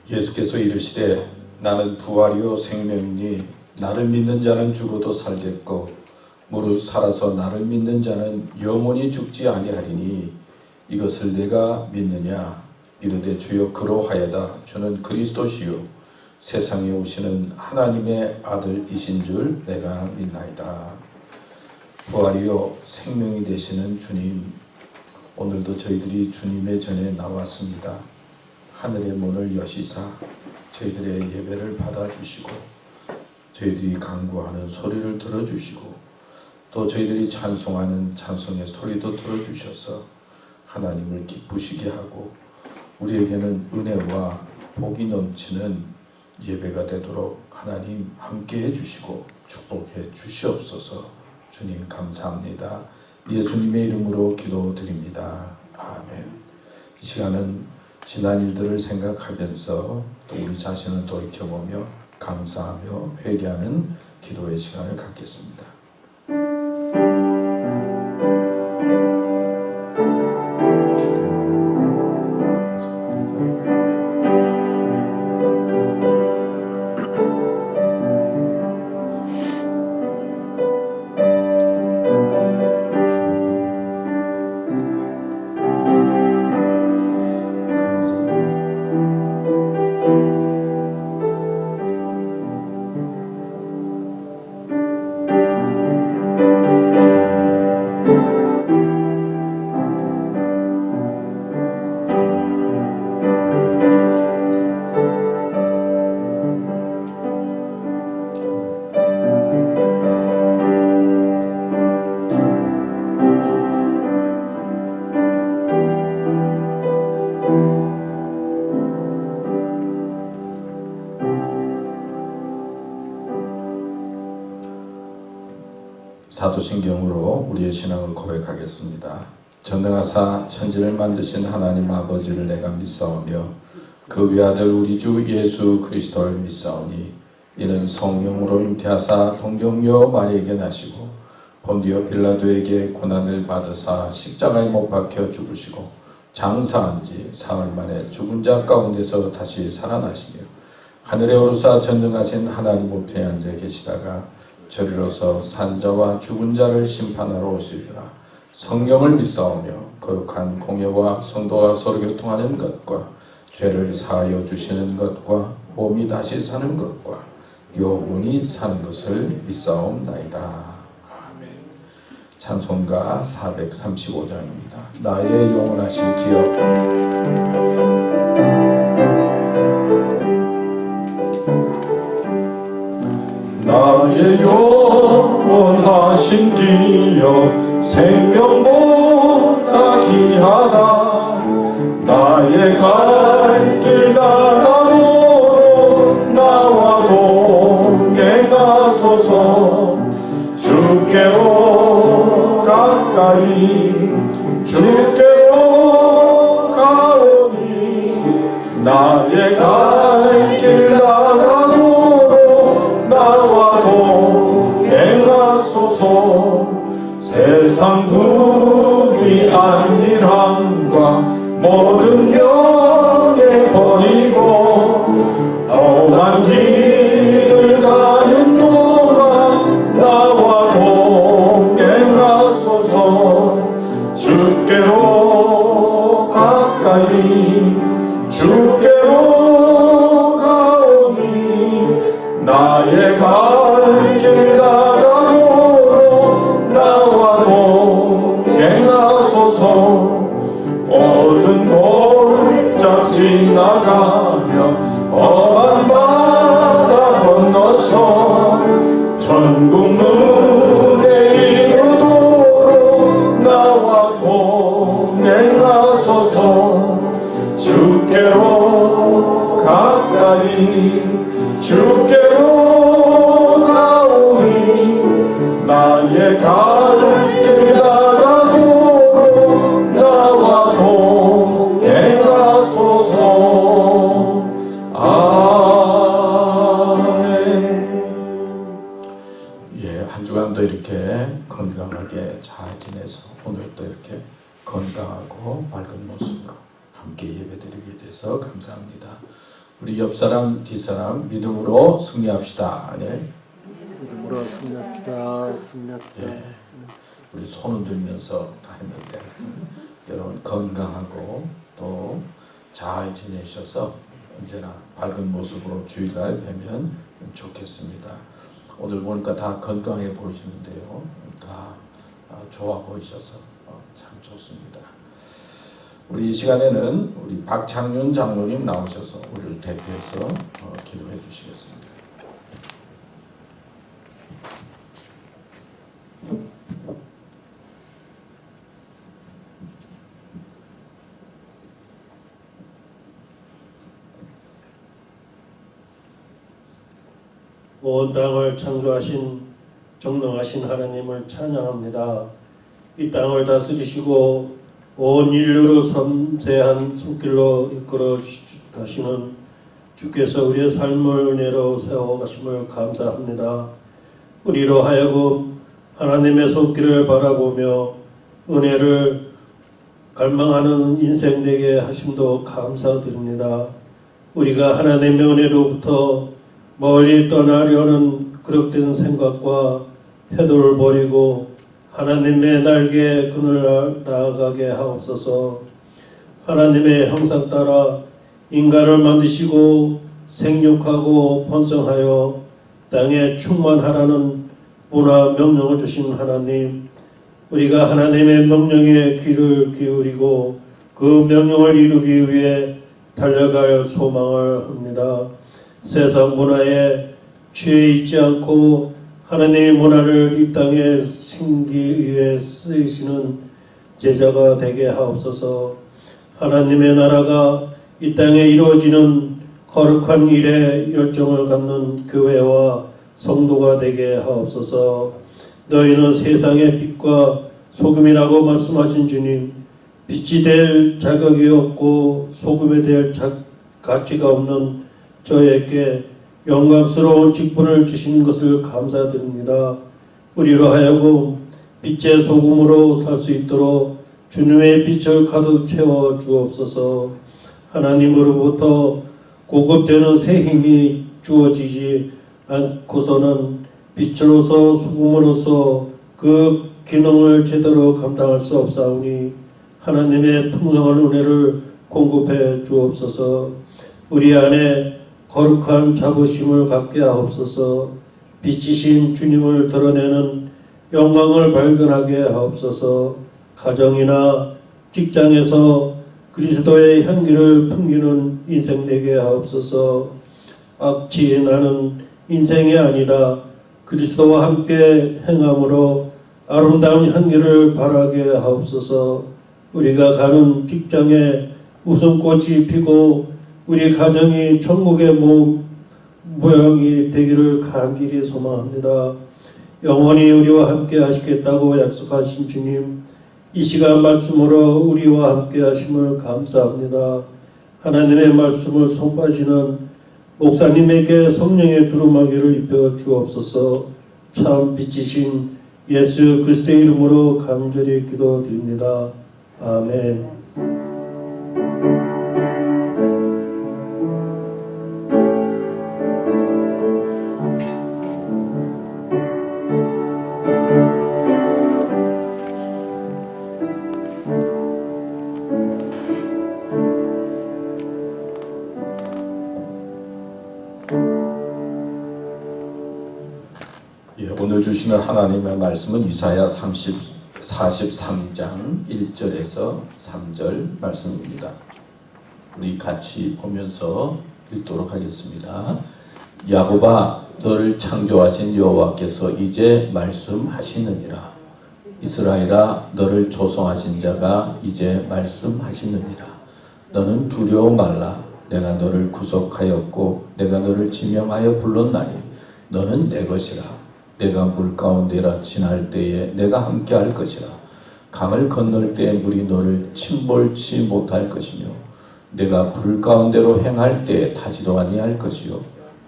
예수께서 이르시되 나는 부활이요 생명이니 나를 믿는 자는 죽어도 살겠고 무릇 살아서 나를 믿는 자는 영원히 죽지 아니하리니 이것을 내가 믿느냐. 이르되 주여 그러하여다. 주는 그리스도시요 세상에 오시는 하나님의 아들이신 줄 내가 믿나이다. 부활이요 생명이 되시는 주님, 오늘도 저희들이 주님의 전에 나왔습니다. 하늘의 문을 여시사 저희들의 예배를 받아주시고 저희들이 간구하는 소리를 들어주시고 또 저희들이 찬송하는 찬송의 소리도 들어주셔서 하나님을 기쁘시게 하고 우리에게는 은혜와 복이 넘치는 예배가 되도록 하나님 함께해 주시고 축복해 주시옵소서. 주님 감사합니다. 예수님의 이름으로 기도드립니다. 아멘. 이 시간은 지난 일들을 생각하면서 또 우리 자신을 돌이켜보며 감사하며 회개하는 기도의 시간을 갖겠습니다. 사도신경으로 우리의 신앙을 고백하겠습니다. 전능하사 천지를 만드신 하나님 아버지를 내가 믿사오며 그 외아들 우리 주 예수 그리스도를 믿사오니 이는 성령으로 잉태하사 동정녀 마리에게 나시고 본디오 빌라도에게 고난을 받으사 십자가에 못 박혀 죽으시고 장사한 지 사흘 만에 죽은 자 가운데서 다시 살아나시며 하늘에 오르사 전능하신 하나님 우편에 앉아 계시다가 저리로서 산자와 죽은 자를 심판하러 오시리라. 성령을 믿사오며 거룩한 공예와 성도가 서로 교통하는 것과 죄를 사하여 주시는 것과 몸이 다시 사는 것과 영원히 사는 것을 믿사옵나이다. 아멘. 찬송가 435장입니다. 나의 영원하신 기업. 나의 영원하신 기업 생명보다 귀하다. 나의 갈 길 나가도록 나와 동행하소서. 주께로 가까이 주께로 가오니 나의 갈 길 나가도록 나와 동행하소서. 세상 부귀 안일함과 모든 명예 버리고 험한 길을 가는 동안 나와 동행하소서. 주께로 가까이 주께로 가오니 나의 갈 길 나가도록 나와 동행하소서. 모든 골짝 지나가며 험한 바다 건너서 천국 문에 이르도록 나와 동행하소서. 주께로 가까이 주께로 가오니 나의 갈 길 나가도록 나와 동행하소서. 아멘. 한 주간도 이렇게 건강하게 잘 지내서 오늘도 이렇게 건강하고 맑은 모습으로 함께 예배드리게 돼서 감사합니다. 우리 옆사람 뒷사람 믿음으로 승리합시다. 네. 믿음으로 승리합시다. 승리합시다. 예. 우리 손을 들면서 다 했는데 여러분 건강하고 또 잘 지내셔서 언제나 밝은 모습으로 주일날 뵈면 좋겠습니다. 오늘 보니까 다 건강해 보이시는데요. 다 좋아 보이셔서 참 좋습니다. 우리 이 시간에는 우리 박창윤 장로님 나오셔서 우리를 대표해서 기도해 주시겠습니다. 온 땅을 창조하신 전능하신 하나님을 찬양합니다. 이 땅을 다스리시고 온 인류로 섬세한 손길로 이끌어 가시는 주께서 우리의 삶을 은혜로 세워가심을 감사합니다. 우리로 하여금 하나님의 손길을 바라보며 은혜를 갈망하는 인생 되게 하심도 감사드립니다. 우리가 하나님의 은혜로부터 멀리 떠나려는 그릇된 생각과 태도를 버리고 하나님의 날개에 그늘 나아가게 하옵소서. 하나님의 형상 따라 인간을 만드시고 생육하고 번성하여 땅에 충만하라는 문화 명령을 주신 하나님, 우리가 하나님의 명령에 귀를 기울이고 그 명령을 이루기 위해 달려갈 소망을 합니다. 세상 문화에 취해 있지 않고 하나님의 문화를 이 땅에 심기 위해 쓰이시는 제자가 되게 하옵소서. 하나님의 나라가 이 땅에 이루어지는 거룩한 일에 열정을 갖는 교회와 성도가 되게 하옵소서. 너희는 세상의 빛과 소금이라고 말씀하신 주님, 빛이 될 자격이 없고 소금에 될 가치가 없는 저에게 영광스러운 직분을 주신 것을 감사드립니다. 우리로 하여금 빛의 소금으로 살 수 있도록 주님의 빛을 가득 채워 주옵소서. 하나님으로부터 공급되는 새 힘이 주어지지 않고서는 빛으로서 소금으로서 그 기능을 제대로 감당할 수 없사오니 하나님의 풍성한 은혜를 공급해 주옵소서. 우리 안에 거룩한 자부심을 갖게 하옵소서. 빛이신 주님을 드러내는 영광을 발견하게 하옵소서. 가정이나 직장에서 그리스도의 향기를 풍기는 인생 되게 하옵소서. 악취 나는 인생이 아니라 그리스도와 함께 행함으로 아름다운 향기를 발하게 하옵소서. 우리가 가는 직장에 웃음꽃이 피고 우리 가정이 천국의 모양이 되기를 간절히 소망합니다. 영원히 우리와 함께 하시겠다고 약속하신 주님, 이 시간 말씀으로 우리와 함께 하심을 감사합니다. 하나님의 말씀을 선포하시는 목사님에게 성령의 두루마기를 입혀 주옵소서. 참 빛이신 예수 그리스도의 이름으로 간절히 기도드립니다. 아멘. 오늘 주시는 하나님의 말씀은 이사야 43장 1절에서 3절 말씀입니다. 우리 같이 보면서 읽도록 하겠습니다. 야곱아, 너를 창조하신 여호와께서 이제 말씀하시느니라. 이스라엘아, 너를 조성하신 자가 이제 말씀하시느니라. 너는 두려워 말라. 내가 너를 구속하였고 내가 너를 지명하여 불렀나니 너는 내 것이라. 내가 물 가운데라 지날 때에 내가 함께 할 것이라. 강을 건널 때에 물이 너를 침몰치 못할 것이며 내가 불 가운데로 행할 때에 타지도 아니할 것이요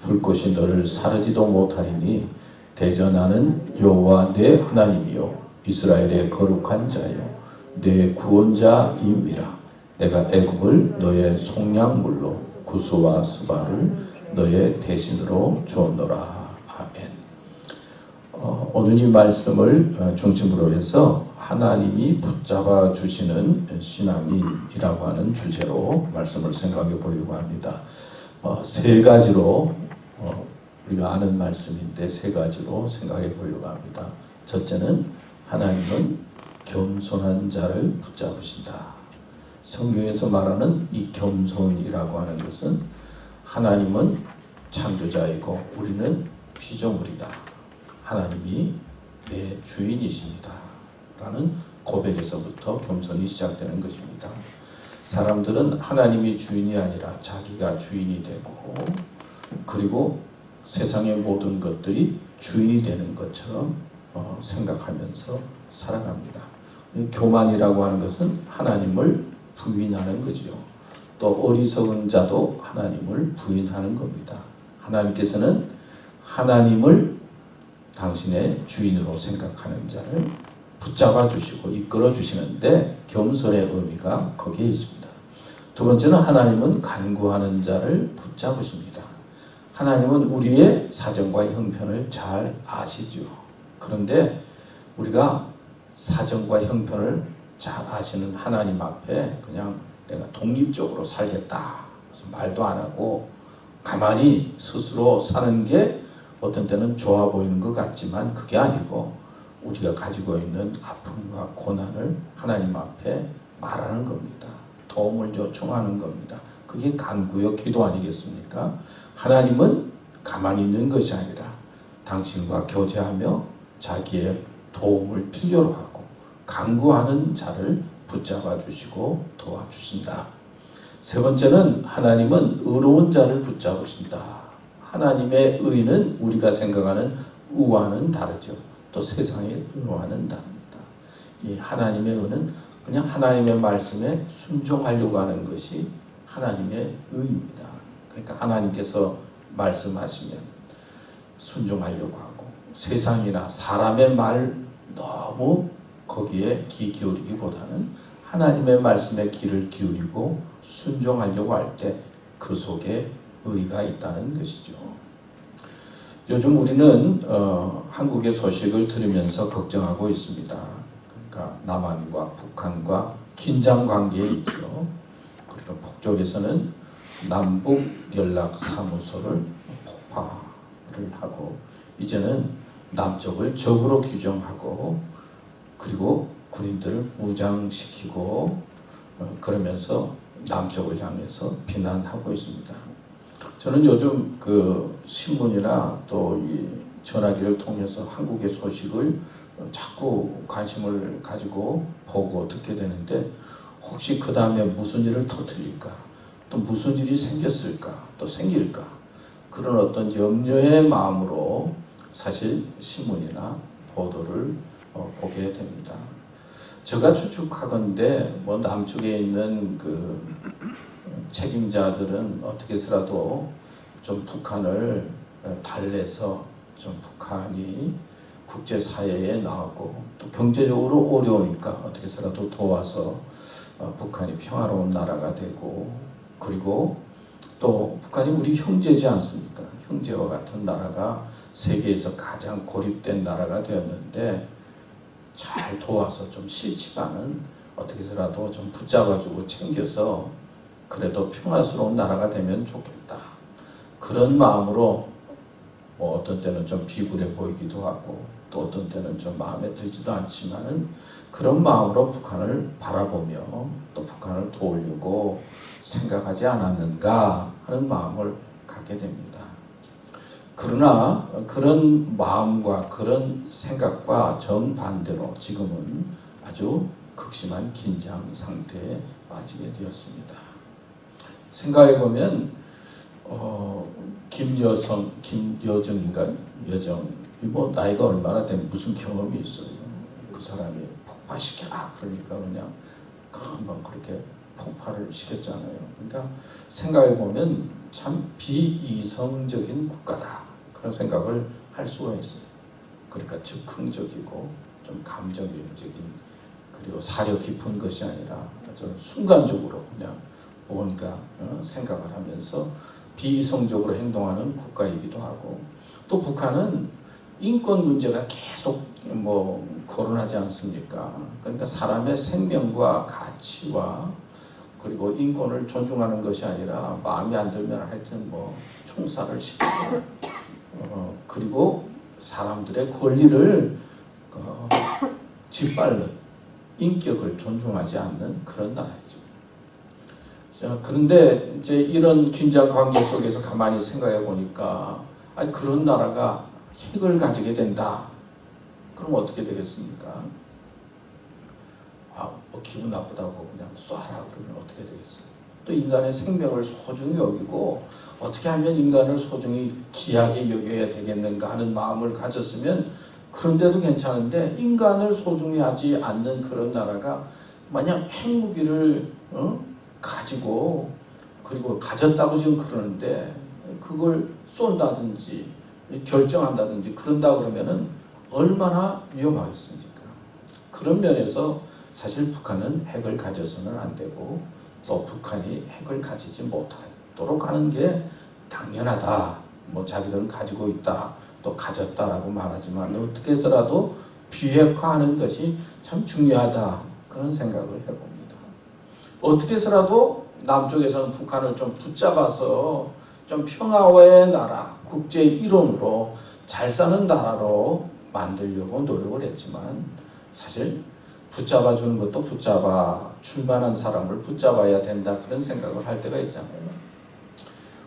불꽃이 너를 사르지도 못하리니 대저 나는 여호와 내 하나님이요 이스라엘의 거룩한 자요 내 구원자임이라. 내가 애굽을 너의 속량물로 구수와 수발을 너의 대신으로 주었노라. 아멘. 오늘 이 말씀을 중심으로 해서 하나님이 붙잡아 주시는 신앙인이라고 하는 주제로 말씀을 생각해 보려고 합니다. 세 가지로 우리가 아는 말씀인데 세 가지로 생각해 보려고 합니다. 첫째는 하나님은 겸손한 자를 붙잡으신다. 성경에서 말하는 이 겸손이라고 하는 것은 하나님은 창조자이고 우리는 피조물이다. 하나님이 내 주인이십니다. 라는 고백에서부터 겸손이 시작되는 것입니다. 사람들은 하나님이 주인이 아니라 자기가 주인이 되고 그리고 세상의 모든 것들이 주인이 되는 것처럼 생각하면서 살아갑니다. 교만이라고 하는 것은 하나님을 부인하는 거지요. 또 어리석은 자도 하나님을 부인하는 겁니다. 하나님께서는 하나님을 당신의 주인으로 생각하는 자를 붙잡아 주시고 이끌어 주시는데 겸손의 의미가 거기에 있습니다. 두 번째는 하나님은 간구하는 자를 붙잡으십니다. 하나님은 우리의 사정과 형편을 잘 아시죠. 그런데 우리가 사정과 형편을 잘 아시는 하나님 앞에 그냥 내가 독립적으로 살겠다. 그래서 말도 안 하고 가만히 스스로 사는 게 어떤 때는 좋아 보이는 것 같지만 그게 아니고 우리가 가지고 있는 아픔과 고난을 하나님 앞에 말하는 겁니다. 도움을 요청하는 겁니다. 그게 간구요 기도 아니겠습니까? 하나님은 가만히 있는 것이 아니라 당신과 교제하며 자기의 도움을 필요로 하고 간구하는 자를 붙잡아 주시고 도와주신다. 세 번째는 하나님은 의로운 자를 붙잡으신다. 하나님의 의는 우리가 생각하는 의와는 다르죠. 또 세상의 의와는 다릅니다. 이 하나님의 의는 그냥 하나님의 말씀에 순종하려고 하는 것이 하나님의 의입니다. 그러니까 하나님께서 말씀하시면 순종하려고 하고 세상이나 사람의 말 너무 거기에 귀 기울이기보다는 하나님의 말씀에 귀를 기울이고 순종하려고 할 때 그 속에 의가 있다는 것이죠. 요즘 우리는 한국의 소식을 들으면서 걱정하고 있습니다. 그러니까 남한과 북한과 긴장 관계에 있죠. 그러니까 북쪽에서는 남북 연락 사무소를 폭파를 하고 이제는 남쪽을 적으로 규정하고 그리고 군인들을 무장시키고 그러면서 남쪽을 향해서 비난하고 있습니다. 저는 요즘 그 신문이나 또 이 전화기를 통해서 한국의 소식을 자꾸 관심을 가지고 보고 듣게 되는데 혹시 그 다음에 무슨 일을 터뜨릴까? 또 무슨 일이 생겼을까? 또 생길까? 그런 어떤 염려의 마음으로 사실 신문이나 보도를 보게 됩니다. 제가 추측하건대 뭐 남쪽에 있는 그 책임자들은 어떻게 해서라도 좀 북한을 달래서 좀 북한이 국제사회에 나오고 또 경제적으로 어려우니까 어떻게 해서라도 도와서 북한이 평화로운 나라가 되고 그리고 또 북한이 우리 형제지 않습니까? 형제와 같은 나라가 세계에서 가장 고립된 나라가 되었는데 잘 도와서 좀 싫지만은 어떻게 해서라도 좀 붙잡아주고 챙겨서 그래도 평화스러운 나라가 되면 좋겠다. 그런 마음으로 뭐 어떤 때는 좀 비굴해 보이기도 하고 또 어떤 때는 좀 마음에 들지도 않지만은 그런 마음으로 북한을 바라보며 또 북한을 도우려고 생각하지 않았는가 하는 마음을 갖게 됩니다. 그러나 그런 마음과 그런 생각과 정반대로 지금은 아주 극심한 긴장 상태에 빠지게 되었습니다. 생각해 보면 김여정인가 여정 뭐 나이가 얼마나 되면 무슨 경험이 있어요. 그 사람이 폭파시켜라 그러니까 그냥 금방 그렇게 폭발을 시켰잖아요. 그러니까 생각해 보면 참 비이성적인 국가다 그런 생각을 할 수가 있어요. 그러니까 즉흥적이고 좀 감정적인 그리고 사려 깊은 것이 아니라 좀 순간적으로 그냥 뭔가 생각을 하면서 비이성적으로 행동하는 국가이기도 하고, 또 북한은 인권 문제가 계속 거론하지 않습니까? 그러니까 사람의 생명과 가치와 그리고 인권을 존중하는 것이 아니라 마음에 안 들면 하여튼 총살을 시키고 그리고 사람들의 권리를 짓밟는, 인격을 존중하지 않는 그런 나라이죠. 자, 그런데 이제 이런 긴장 관계 속에서 가만히 생각해 보니까 그런 나라가 핵을 가지게 된다. 그럼 어떻게 되겠습니까? 기분 나쁘다고 그냥 쏴라 그러면 어떻게 되겠어요? 또 인간의 생명을 소중히 여기고 어떻게 하면 인간을 소중히 귀하게 여겨야 되겠는가 하는 마음을 가졌으면 그런데도 괜찮은데, 인간을 소중히 하지 않는 그런 나라가 만약 핵무기를 가지고 그리고 가졌다고 지금 그러는데 그걸 쏜다든지 결정한다든지 그런다 그러면은 얼마나 위험하겠습니까? 그런 면에서 사실 북한은 핵을 가져서는 안 되고, 또 북한이 핵을 가지지 못하도록 하는 게 당연하다. 자기들은 가지고 있다, 또 가졌다라고 말하지만 어떻게 해서라도 비핵화하는 것이 참 중요하다, 그런 생각을 해봅니다. 어떻게 해서라도 남쪽에서는 북한을 좀 붙잡아서 좀 평화의 나라, 국제 일원으로 잘 사는 나라로 만들려고 노력을 했지만, 사실 붙잡아주는 것도 붙잡아 줄만한 사람을 붙잡아야 된다, 그런 생각을 할 때가 있잖아요.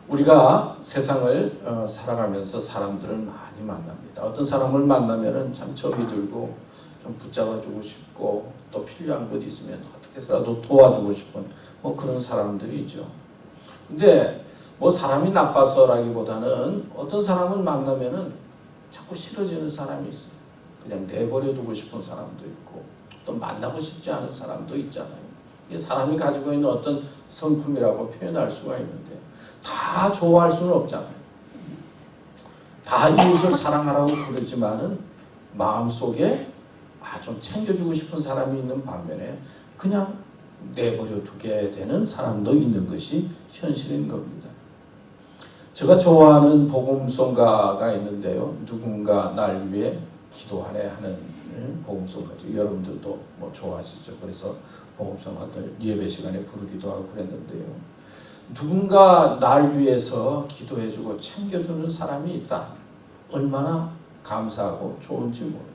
우리가 세상을 살아가면서 사람들을 많이 만납니다. 어떤 사람을 만나면은 참 겁이 들고 좀 붙잡아주고 싶고, 또 필요한 것 있으면 어떻게 해서라도 도와주고 싶은 그런 사람들이 있죠. 근데 사람이 나빠서라기보다는 어떤 사람을 만나면은 자꾸 싫어지는 사람이 있어요. 그냥 내버려 두고 싶은 사람도 있고, 또 만나고 싶지 않은 사람도 있잖아요. 이게 사람이 가지고 있는 어떤 성품이라고 표현할 수가 있는데, 다 좋아할 수는 없잖아요. 다 이웃을 사랑하라고 그러지만은 마음속에 좀 챙겨주고 싶은 사람이 있는 반면에 그냥 내버려 두게 되는 사람도 있는 것이 현실인 겁니다. 제가 좋아하는 복음송가가 있는데요. 누군가 날 위해 기도하래 하는 복음송가죠. 여러분들도 좋아하시죠. 그래서 복음송가들 예배 시간에 부르기도 하고 그랬는데요. 누군가 날 위해서 기도해주고 챙겨주는 사람이 있다. 얼마나 감사하고 좋은지 모르겠어요.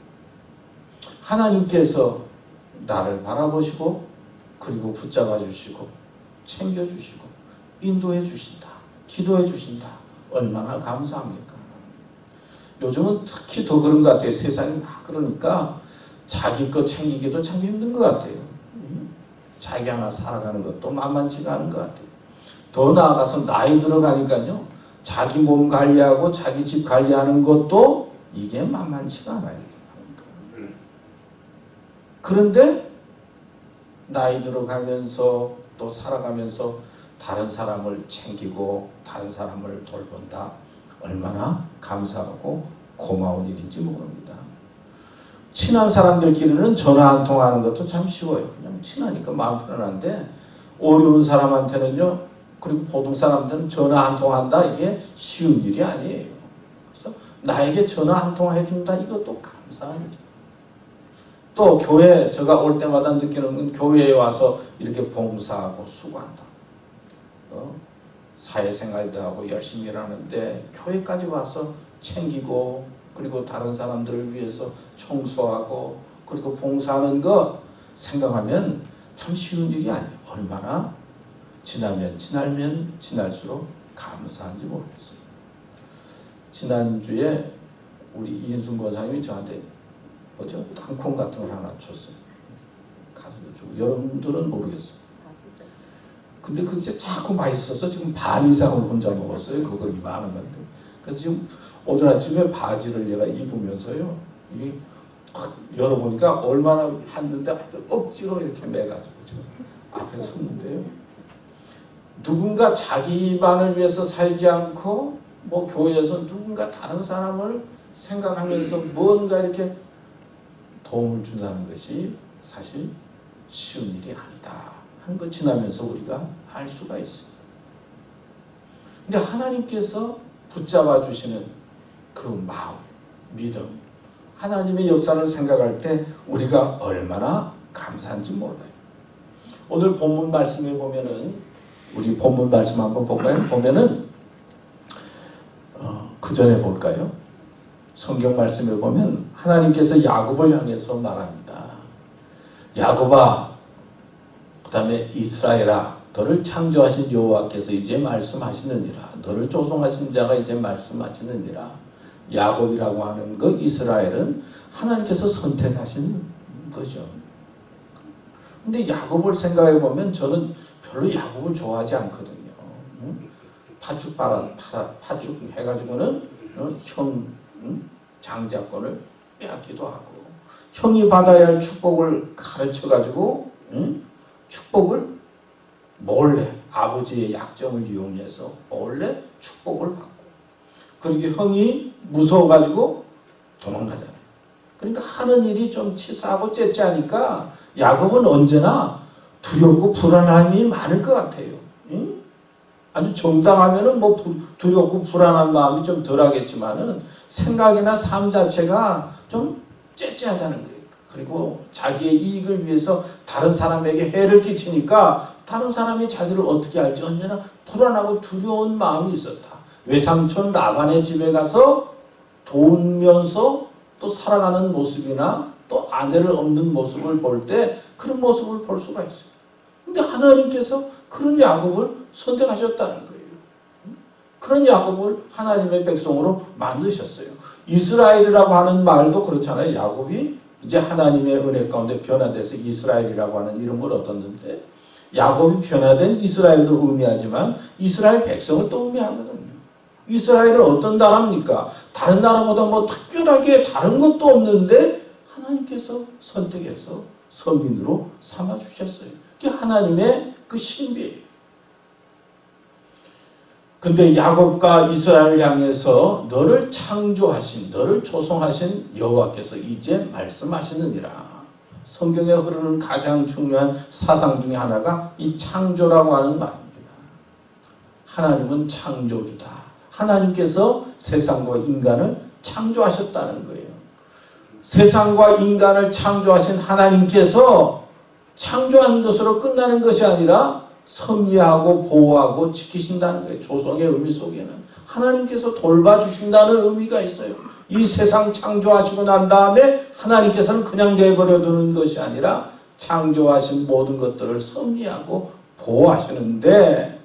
하나님께서 나를 바라보시고 그리고 붙잡아 주시고 챙겨주시고 인도해 주신다. 기도해 주신다. 얼마나 감사합니까? 요즘은 특히 더 그런 것 같아요. 세상이 막 그러니까 자기 것 챙기기도 참 힘든 것 같아요. 자기 하나 살아가는 것도 만만치가 않은 것 같아요. 더 나아가서 나이 들어가니까요, 자기 몸 관리하고 자기 집 관리하는 것도 이게 만만치가 않아요. 그런데 나이 들어가면서 또 살아가면서 다른 사람을 챙기고 다른 사람을 돌본다. 얼마나 감사하고 고마운 일인지 모릅니다. 친한 사람들끼리는 전화 한 통하는 것도 참 쉬워요. 그냥 친하니까 마음 편안한데, 어려운 사람한테는요, 그리고 보통 사람들은 전화 한 통한다, 이게 쉬운 일이 아니에요. 그래서 나에게 전화 한 통 해준다, 이것도 감사한 일이에요. 또 교회, 제가 올 때마다 느끼는 건 교회에 와서 이렇게 봉사하고 수고한다. 사회생활도 하고 열심히 일하는데 교회까지 와서 챙기고 그리고 다른 사람들을 위해서 청소하고 그리고 봉사하는 것 생각하면 참 쉬운 일이 아니에요. 얼마나 지나면 지날수록 감사한지 모르겠어요. 지난주에 우리 이인순 권사님이 저한테 땅콩 같은 걸 하나 줬어요. 가슴을 주고. 여러분들은 모르겠어요. 근데 그게 자꾸 맛있어서 지금 반 이상을 혼자 먹었어요. 그거 이만한 건데. 그래서 지금 오늘 아침에 바지를 제가 입으면서요, 이게 열어보니까 얼마나 했는데 억지로 이렇게 매가지고 지금 앞에 섰는데요. 누군가 자기만을 위해서 살지 않고 교회에서 누군가 다른 사람을 생각하면서 뭔가 이렇게 도움을 준다는 것이 사실 쉬운 일이 아니다 한 거 지나면서 우리가 알 수가 있어요. 근데 하나님께서 붙잡아 주시는 그 마음, 믿음, 하나님의 역사를 생각할 때 우리가 얼마나 감사한지 몰라요. 오늘 본문 말씀에 보면은, 우리 본문 말씀 한번 볼까요? 보면은 그 전에 볼까요? 성경 말씀에 보면 하나님께서 야곱을 향해서 말합니다. 야곱아, 그 다음에 이스라엘아, 너를 창조하신 여호와께서 이제 말씀하시느니라. 너를 조성하신 자가 이제 말씀하시느니라. 야곱이라고 하는 그 이스라엘은 하나님께서 선택하신 거죠. 근데 야곱을 생각해 보면 저는 별로 야곱을 좋아하지 않거든요. 파죽 해가지고는 형 장자권을 빼앗기도 하고, 형이 받아야 할 축복을 가르쳐가지고 축복을 몰래 아버지의 약점을 이용해서 몰래 축복을 받고, 그리고 형이 무서워가지고 도망가잖아요. 그러니까 하는 일이 좀 치사하고 째째하니까 야곱은 언제나 두렵고 불안함이 많을 것 같아요. 아주 정당하면은 뭐 두렵고 불안한 마음이 좀 덜하겠지만은 생각이나 삶 자체가 좀 째째하다는 거예요. 그리고 자기의 이익을 위해서 다른 사람에게 해를 끼치니까 다른 사람이 자기를 어떻게 할지 언제나 불안하고 두려운 마음이 있었다. 외삼촌 라반의 집에 가서 도우면서 또 살아가는 모습이나 또 아내를 없는 모습을 볼 때 그런 모습을 볼 수가 있어요. 근데 하나님께서 그런 야곱을 선택하셨다는 거예요. 그런 야곱을 하나님의 백성으로 만드셨어요. 이스라엘이라고 하는 말도 그렇잖아요. 야곱이 이제 하나님의 은혜 가운데 변화돼서 이스라엘이라고 하는 이름을 얻었는데, 야곱이 변화된 이스라엘도 의미하지만 이스라엘 백성을 또 의미하거든요. 이스라엘은 어떤 나라입니까? 다른 나라보다 뭐 특별하게 다른 것도 없는데 하나님께서 선택해서 서민으로 삼아주셨어요. 그게 하나님의 그 신비예요. 근데 야곱과 이스라엘을 향해서 너를 창조하신, 너를 조성하신 여호와께서 이제 말씀하시느니라. 성경에 흐르는 가장 중요한 사상 중에 하나가 이 창조라고 하는 말입니다. 하나님은 창조주다. 하나님께서 세상과 인간을 창조하셨다는 거예요. 세상과 인간을 창조하신 하나님께서 창조한 것으로 끝나는 것이 아니라 섭리하고 보호하고 지키신다는 거예요. 조성의 의미 속에는 하나님께서 돌봐주신다는 의미가 있어요. 이 세상 창조하시고 난 다음에 하나님께서는 그냥 내버려 두는 것이 아니라 창조하신 모든 것들을 섭리하고 보호하시는데,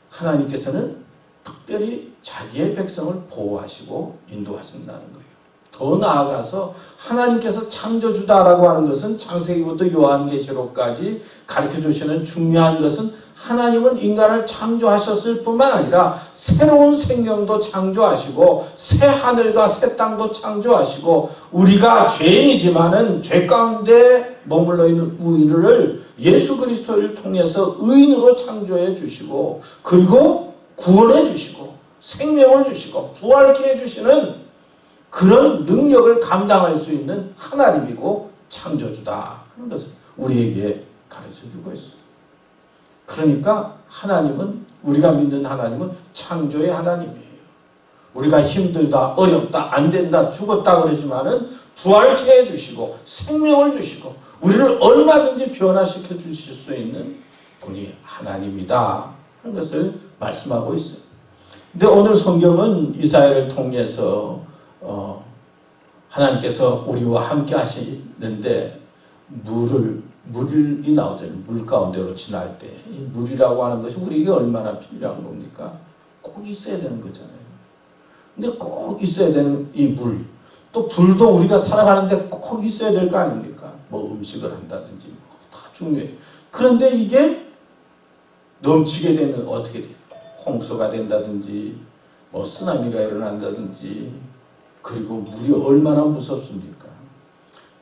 하나님께서는 특별히 자기의 백성을 보호하시고 인도하신다는 거예요. 더 나아가서 하나님께서 창조주다라고 하는 것은 창세기부터 요한계시록까지 가르쳐주시는 중요한 것은 하나님은 인간을 창조하셨을 뿐만 아니라 새로운 생명도 창조하시고 새 하늘과 새 땅도 창조하시고, 우리가 죄인이지만은 죄 가운데 머물러 있는 우리를 예수 그리스도를 통해서 의인으로 창조해 주시고, 그리고 구원해 주시고 생명을 주시고 부활케 해 주시는 그런 능력을 감당할 수 있는 하나님이고 창조주다 하는 것을 우리에게 가르쳐주고 있어요. 그러니까 하나님은, 우리가 믿는 하나님은 창조의 하나님이에요. 우리가 힘들다, 어렵다, 안 된다, 죽었다 그러지만은 부활케 해주시고 생명을 주시고 우리를 얼마든지 변화시켜 주실 수 있는 분이 하나님이다 하는 것을 말씀하고 있어요. 근데 오늘 성경은 이사야를 통해서 하나님께서 우리와 함께 하시는데 물이 나오잖아요. 물 가운데로 지날 때 이 물이라고 하는 것이 우리에게 얼마나 필요한 겁니까? 꼭 있어야 되는 거잖아요. 근데 꼭 있어야 되는 이 물, 또 불도 우리가 살아가는데 꼭 있어야 될 거 아닙니까? 뭐 음식을 한다든지 다 중요해요. 그런데 이게 넘치게 되면 어떻게 돼요? 홍수가 된다든지 뭐 쓰나미가 일어난다든지. 그리고 물이 얼마나 무섭습니까?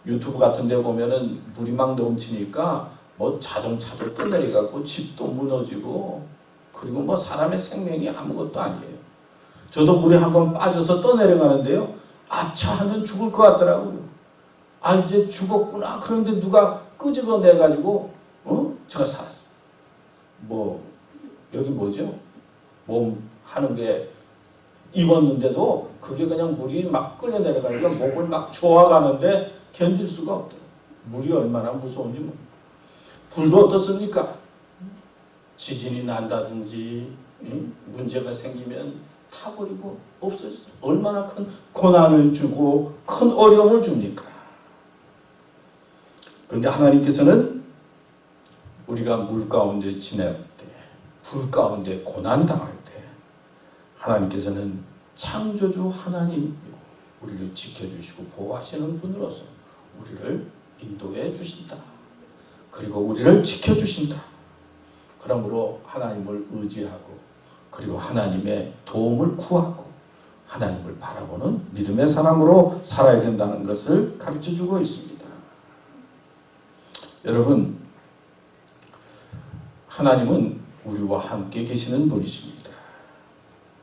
유튜브 같은 데 보면은 물이 막 넘치니까 뭐 자동차도 떠내려가고 집도 무너지고, 그리고 뭐 사람의 생명이 아무것도 아니에요. 저도 물에 한번 빠져서 떠내려가는데요, 아차 하면 죽을 것 같더라고요. 아 이제 죽었구나. 그런데 누가 끄집어내가지고 제가 살았어요. 여기 뭐죠? 몸 하는 게 입었는데도 그게 그냥 물이 막 끌려 내려가니까 목을 막 조아가는데 견딜 수가 없더라고요. 물이 얼마나 무서운지 불도 어떻습니까? 지진이 난다든지 문제가 생기면 타버리고 없어지죠. 얼마나 큰 고난을 주고 큰 어려움을 줍니까? 그런데 하나님께서는 우리가 물 가운데 지낼 때, 불 가운데 고난당할 때 하나님께서는 창조주 하나님이고 우리를 지켜주시고 보호하시는 분으로서 우리를 인도해 주신다. 그리고 우리를 지켜주신다. 그러므로 하나님을 의지하고 그리고 하나님의 도움을 구하고 하나님을 바라보는 믿음의 사람으로 살아야 된다는 것을 가르쳐주고 있습니다. 여러분, 하나님은 우리와 함께 계시는 분이십니다.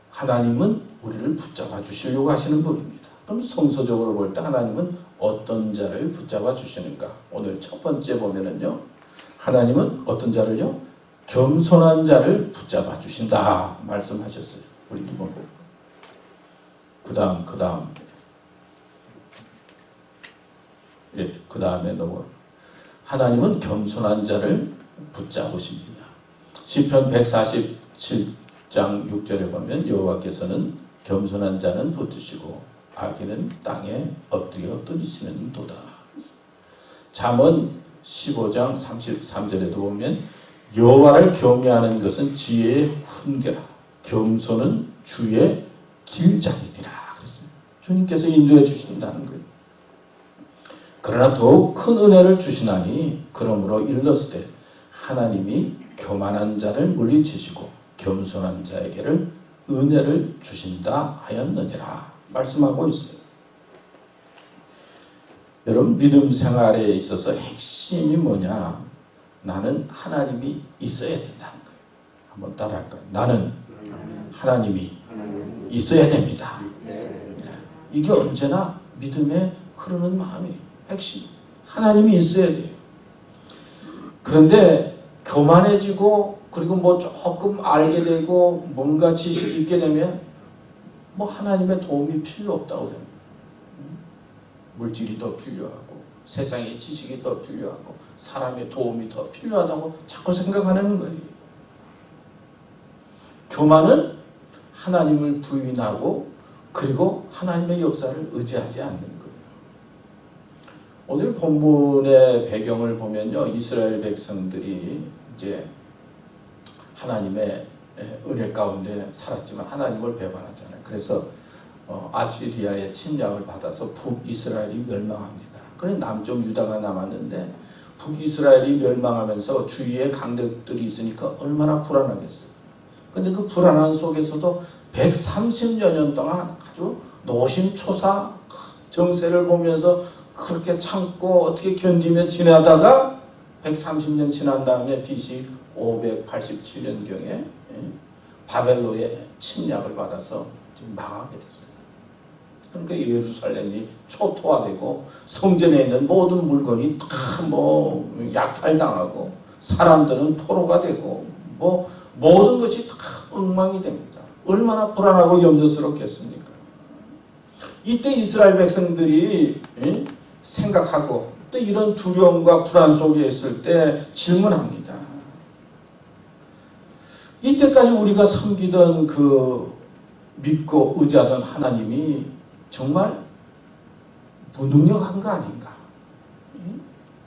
하나님은 우리를 붙잡아 주시려고 하시는 분입니다. 그럼 성서적으로 볼 때 하나님은 어떤 자를 붙잡아 주시는가? 오늘 첫 번째 보면은요, 하나님은 어떤 자를요? 겸손한 자를 붙잡아 주신다 말씀하셨어요. 우리 이번 보고. 그 다음에 넘어. 하나님은 겸손한 자를 붙잡으십니다. 시편 147장 6절에 보면 여호와께서는 겸손한 자는 붙드시고 악인은 땅에 엎드려 뜨리시는도다. 잠언 15장 33절에도 보면 여호와를 경외하는 것은 지혜의 훈계라. 겸손은 주의 길잡이니라. 그랬습니다. 주님께서 인도해 주신다는 거예요. 그러나 더욱 큰 은혜를 주시나니 그러므로 일렀으되 하나님이 교만한 자를 물리치시고 겸손한 자에게를 은혜를 주신다 하였느니라 말씀하고 있어요. 여러분, 믿음 생활에 있어서 핵심이 뭐냐? 나는 하나님이 있어야 된다는 거예요. 한번 따라할까요? 나는 하나님이 있어야 됩니다. 이게 언제나 믿음에 흐르는 마음이에요. 핵심. 하나님이 있어야 돼요. 그런데 교만해지고 그리고 조금 알게 되고 뭔가 지식이 있게 되면 하나님의 도움이 필요 없다고 해요. 물질이 더 필요하고 세상의 지식이 더 필요하고 사람의 도움이 더 필요하다고 자꾸 생각하는 거예요. 교만은 하나님을 부인하고 그리고 하나님의 역사를 의지하지 않는 거예요. 오늘 본문의 배경을 보면요, 이스라엘 백성들이 이제 하나님의 은혜 가운데 살았지만 하나님을 배반하잖아요. 그래서 아시리아의 침략을 받아서 북이스라엘이 멸망합니다. 그래서 남쪽 유다가 남았는데 북이스라엘이 멸망하면서 주위에 강대국들이 있으니까 얼마나 불안하겠어요. 근데 그 불안한 속에서도 130여 년 동안 아주 노심초사 정세를 보면서 그렇게 참고 어떻게 견디며 지내다가 130년 지난 다음에 BC 587년경에 바벨론의 침략을 받아서 지금 망하게 됐어요. 그러니까 예루살렘이 초토화되고 성전에 있는 모든 물건이 다 약탈당하고 사람들은 포로가 되고 모든 것이 다 엉망이 됩니다. 얼마나 불안하고 염려스럽겠습니까? 이때 이스라엘 백성들이 생각하고 또 이런 두려움과 불안 속에 있을 때 질문합니다. 이때까지 우리가 섬기던 그 믿고 의지하던 하나님이 정말 무능력한 거 아닌가?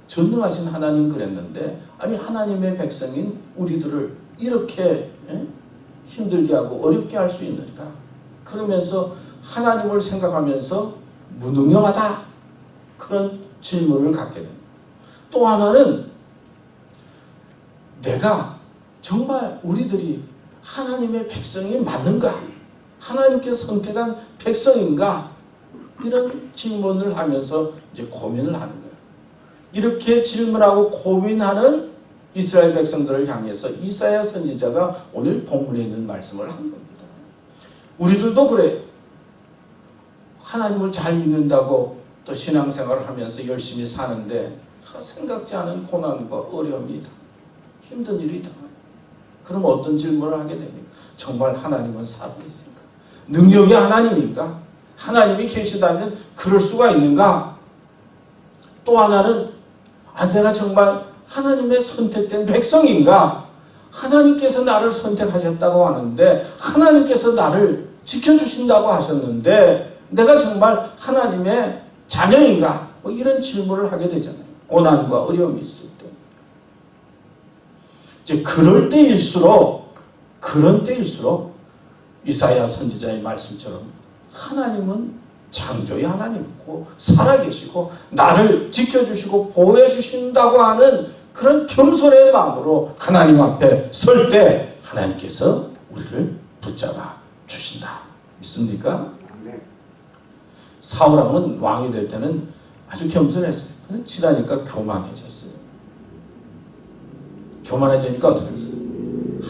전능하신 하나님 그랬는데 아니 하나님의 백성인 우리들을 이렇게 힘들게 하고 어렵게 할 수 있는가? 그러면서 하나님을 생각하면서 무능력하다 그런 질문을 갖게 됩니다. 또 하나는 내가 정말 우리들이 하나님의 백성이 맞는가? 하나님께서 선택한 백성인가? 이런 질문을 하면서 이제 고민을 하는 거예요. 이렇게 질문하고 고민하는 이스라엘 백성들을 향해서 이사야 선지자가 오늘 본문에 있는 말씀을 한 겁니다. 우리들도 그래요. 하나님을 잘 믿는다고 또 신앙생활을 하면서 열심히 사는데 생각지 않은 고난과 어려움이 힘든 일이 당해요. 그럼 어떤 질문을 하게 됩니까? 정말 하나님은 살아계신가? 능력이 하나님인가? 하나님이 계시다면 그럴 수가 있는가? 또 하나는 내가 정말 하나님의 선택된 백성인가? 하나님께서 나를 선택하셨다고 하는데 하나님께서 나를 지켜주신다고 하셨는데 내가 정말 하나님의 자녀인가? 뭐 이런 질문을 하게 되잖아요. 고난과 어려움이 있을 때. 이제 그런 때일수록 이사야 선지자의 말씀처럼 하나님은 창조의 하나님이고 살아계시고 나를 지켜주시고 보호해 주신다고 하는 그런 겸손의 마음으로 하나님 앞에 설 때 하나님께서 우리를 붙잡아 주신다. 믿습니까? 사울왕은 왕이 될 때는 아주 겸손했어요. 지나니까 교만해졌어요. 교만해지니까 어떻게 했어요?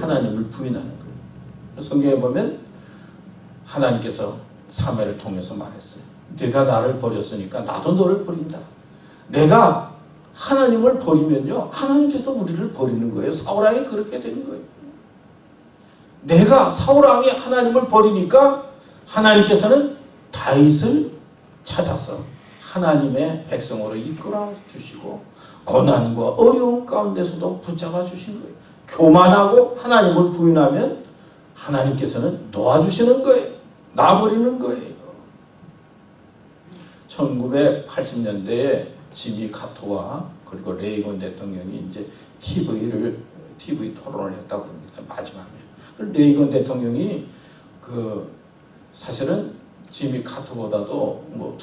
하나님을 부인하는 거예요. 성경에 보면 하나님께서 사무엘을 통해서 말했어요. 네가 나를 버렸으니까 나도 너를 버린다. 내가 하나님을 버리면요, 하나님께서 우리를 버리는 거예요. 사울왕이 그렇게 된 거예요. 내가 사울왕이 하나님을 버리니까 하나님께서는 다윗을 찾아서 하나님의 백성으로 이끌어 주시고 고난과 어려움 가운데서도 붙잡아 주신 거예요. 교만하고 하나님을 부인하면 하나님께서는 놓아주시는 거예요. 놔버리는 거예요. 1980년대에 지미 카터와 그리고 레이건 대통령이 이제 TV 토론을 했다고 합니다. 마지막에. 레이건 대통령이 사실은 지미 카터보다도 뭐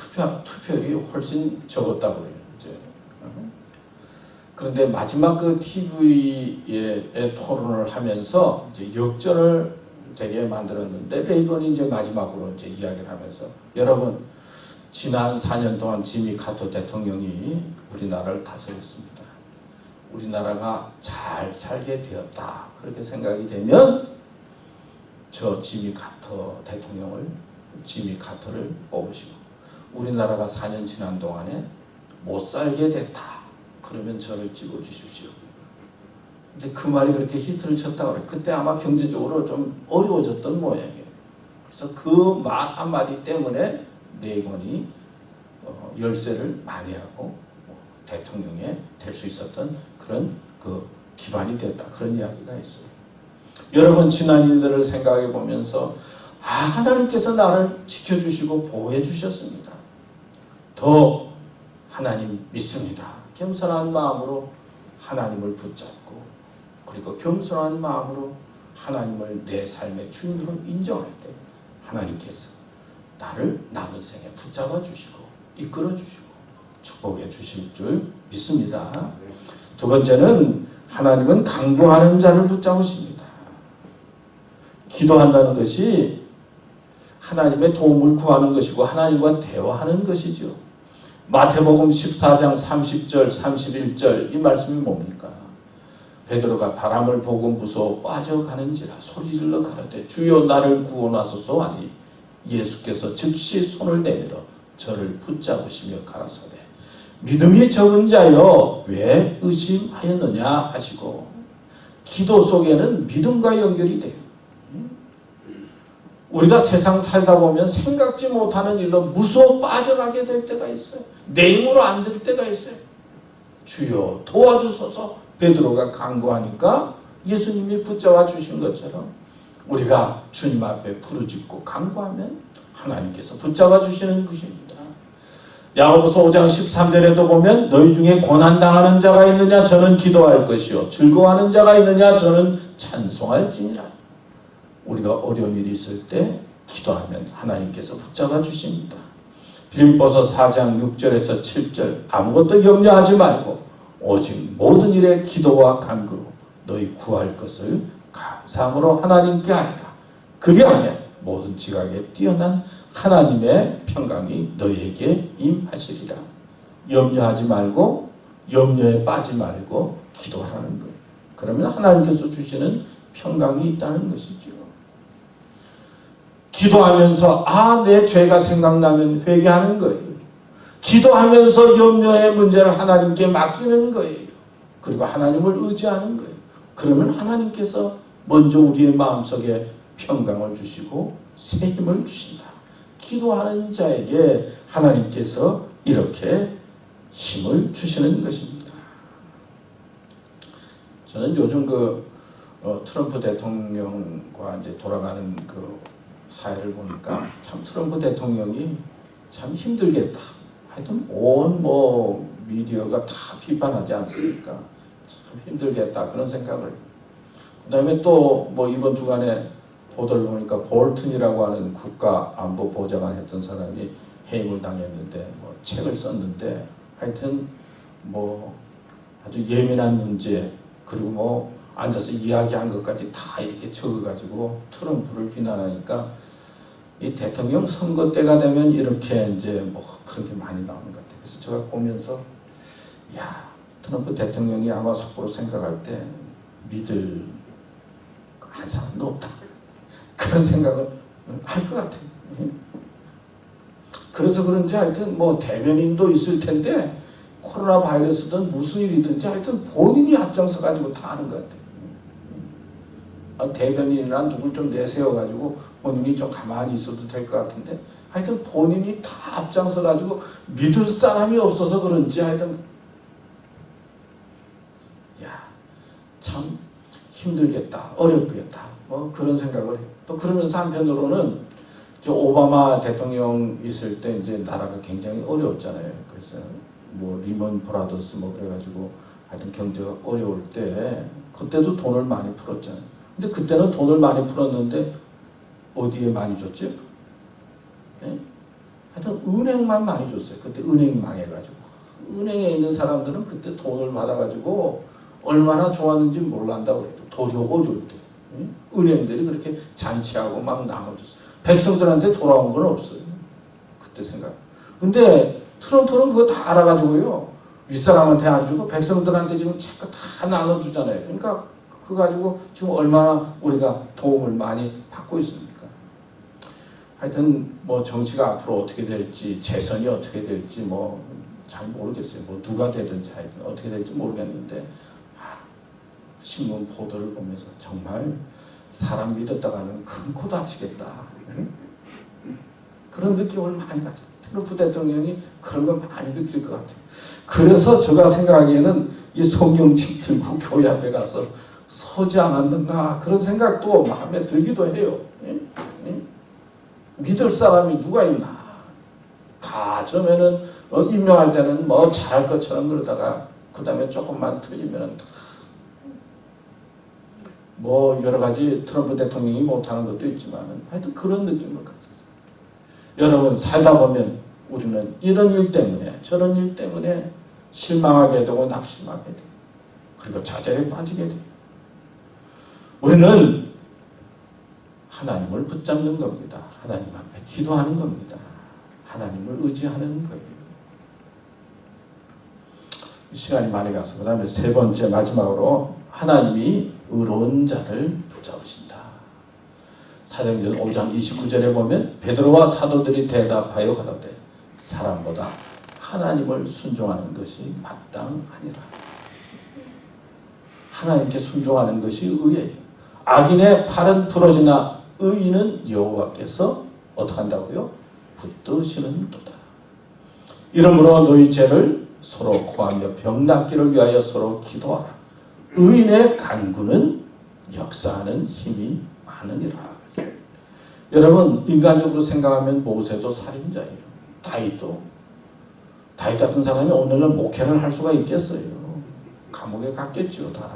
투표율이 훨씬 적었다고 그래요. 이제. 그런데 마지막 그 TV에 토론을 하면서 이제 역전을 되게 만들었는데 레이건이 이제 마지막으로 이제 이야기를 하면서 여러분 지난 4년 동안 지미 카터 대통령이 우리나라를 다스렸습니다. 우리나라가 잘 살게 되었다. 그렇게 생각이 되면 저 지미 카터를 뽑으시고 우리나라가 4년 지난 동안에 못 살게 됐다. 그러면 저를 찍어주십시오. 근데 그 말이 그렇게 히트를 쳤다고 그래요. 그때 아마 경제적으로 좀 어려워졌던 모양이에요. 그래서 그 말 한마디 때문에 레이건이 열세를 만회하고 대통령이 될 수 있었던 그런 기반이 됐다. 그런 이야기가 있어요. 여러분 지난 일들을 생각해 보면서 하나님께서 나를 지켜주시고 보호해 주셨습니다. 더 하나님 믿습니다. 겸손한 마음으로 하나님을 붙잡고 그리고 겸손한 마음으로 하나님을 내 삶의 주인으로 인정할 때 하나님께서 나를 남은 생에 붙잡아 주시고 이끌어 주시고 축복해 주실 줄 믿습니다. 두 번째는 하나님은 강구하는 자를 붙잡으십니다. 기도한다는 것이 하나님의 도움을 구하는 것이고 하나님과 대화하는 것이죠. 마태복음 14장 30절 31절 이 말씀이 뭡니까? 베드로가 바람을 보고 무서워 빠져가는지라 소리질러 가라되 주여 나를 구원하소서 하니 예수께서 즉시 손을 내밀어 저를 붙잡으시며 가라사대 믿음이 적은 자여 왜 의심하였느냐 하시고 기도 속에는 믿음과 연결이 돼요. 우리가 세상 살다 보면 생각지 못하는 일로 무서워 빠져가게 될 때가 있어요. 내 힘으로 안 될 때가 있어요. 주여 도와주소서 베드로가 간구하니까 예수님이 붙잡아 주신 것처럼 우리가 주님 앞에 부르짖고 간구하면 하나님께서 붙잡아 주시는 것입니다. 야고보서 5장 13절에도 보면 너희 중에 고난당하는 자가 있느냐 저는 기도할 것이요 즐거워하는 자가 있느냐 저는 찬송할지니라. 우리가 어려운 일이 있을 때 기도하면 하나님께서 붙잡아 주십니다. 빌립보서 4장 6절에서 7절 아무것도 염려하지 말고 오직 모든 일에 기도와 간구로 너희 구할 것을 감사함으로 하나님께 하리라. 그리하면 모든 지각에 뛰어난 하나님의 평강이 너희에게 임하시리라. 염려하지 말고 염려에 빠지지 말고 기도하는 거예요. 그러면 하나님께서 주시는 평강이 있다는 것이죠. 기도하면서 내 죄가 생각나면 회개하는 거예요. 기도하면서 염려의 문제를 하나님께 맡기는 거예요. 그리고 하나님을 의지하는 거예요. 그러면 하나님께서 먼저 우리의 마음속에 평강을 주시고 새 힘을 주신다. 기도하는 자에게 하나님께서 이렇게 힘을 주시는 것입니다. 저는 요즘 트럼프 대통령과 이제 돌아가는 그 사회를 보니까 참 트럼프 대통령이 참 힘들겠다. 하여튼 온 미디어가 다 비판하지 않습니까? 참 힘들겠다 그런 생각을 해요. 그 다음에 또 이번 주간에 보도를 보니까 볼튼이라고 하는 국가안보보좌관 했던 사람이 해임을 당했는데 책을 썼는데 하여튼 아주 예민한 문제 그리고 앉아서 이야기한 것까지 다 이렇게 적어가지고 트럼프를 비난하니까 이 대통령 선거 때가 되면 이렇게 이제 그런 게 많이 나오는 것 같아요. 그래서 제가 보면서 트럼프 대통령이 아마 속으로 생각할 때 믿을 한 사람도 없다. 그런 생각을 할 것 같아요. 그래서 그런지 하여튼 대변인도 있을 텐데 코로나 바이러스든 무슨 일이든지 하여튼 본인이 앞장서 가지고 다 하는 것 같아요. 대변인이나 누굴 좀 내세워 가지고 본인이 좀 가만히 있어도 될 것 같은데 하여튼 본인이 다 앞장서 가지고 믿을 사람이 없어서 그런지 하여튼 참 힘들겠다, 어렵겠다 그런 생각을 해요. 또 그러면서 한편으로는 오바마 대통령 있을 때 이제 나라가 굉장히 어려웠잖아요. 그래서 리먼 브라더스 그래가지고 하여튼 경제가 어려울 때 그때도 돈을 많이 풀었잖아요. 근데 그때는 돈을 많이 풀었는데 어디에 많이 줬죠? 네? 하여튼 은행만 많이 줬어요. 그때 은행이 망해가지고 은행에 있는 사람들은 그때 돈을 받아가지고 얼마나 좋았는지 몰란다고 그랬죠. 도리어 어려울 때 은행들이 그렇게 잔치하고 막 나눠줬어요. 백성들한테 돌아온 건 없어요. 그때 생각. 근데 트럼프는 그거 다 알아가지고요. 윗사람한테 안 주고 백성들한테 지금 자꾸 다 나눠주잖아요. 그러니까 그거 가지고 지금 얼마나 우리가 도움을 많이 받고 있습니까? 하여튼 정치가 앞으로 어떻게 될지 재선이 어떻게 될지 잘 모르겠어요. 누가 되든지 하여튼 어떻게 될지 모르겠는데 신문 보도를 보면서 정말 사람 믿었다가는 금코 다치겠다. 그런 느낌을 많이 가져요. 트럼프 대통령이 그런 걸 많이 느낄 것 같아요. 그래서 제가 생각하기에는 이 성경책 들고 교회 앞에 가서 서지 않았는가 그런 생각도 마음에 들기도 해요. 믿을 사람이 누가 있나. 다 처음에는 임명할 때는 잘할 것처럼 그러다가 그 다음에 조금만 틀리면 여러 가지 트럼프 대통령이 못하는 것도 있지만 하여튼 그런 느낌을 가졌어요. 여러분 살다 보면 우리는 이런 일 때문에 저런 일 때문에 실망하게 되고 낙심하게 돼요. 그리고 좌절에 빠지게 돼요. 우리는 하나님을 붙잡는 겁니다. 하나님 앞에 기도하는 겁니다. 하나님을 의지하는 거예요. 시간이 많이 가서 그 다음에 세 번째 마지막으로 하나님이 의로운 자를 붙잡으신다. 사도행전 5장 29절에 보면 베드로와 사도들이 대답하여 가로되 사람보다 하나님을 순종하는 것이 마땅하니라. 하나님께 순종하는 것이 의예요. 악인의 팔은 부러지나 의인은 여호와께서 어떻게 한다고요? 붙드시는도다. 이러므로 너희 죄를 서로 고하며 병 낫기를 위하여 서로 기도하라. 의인의 간구는 역사하는 힘이 많으니라. 여러분 인간적으로 생각하면 모세도 살인자예요. 다윗 같은 사람이 오늘날 목회를 할 수가 있겠어요? 감옥에 갔겠죠. 다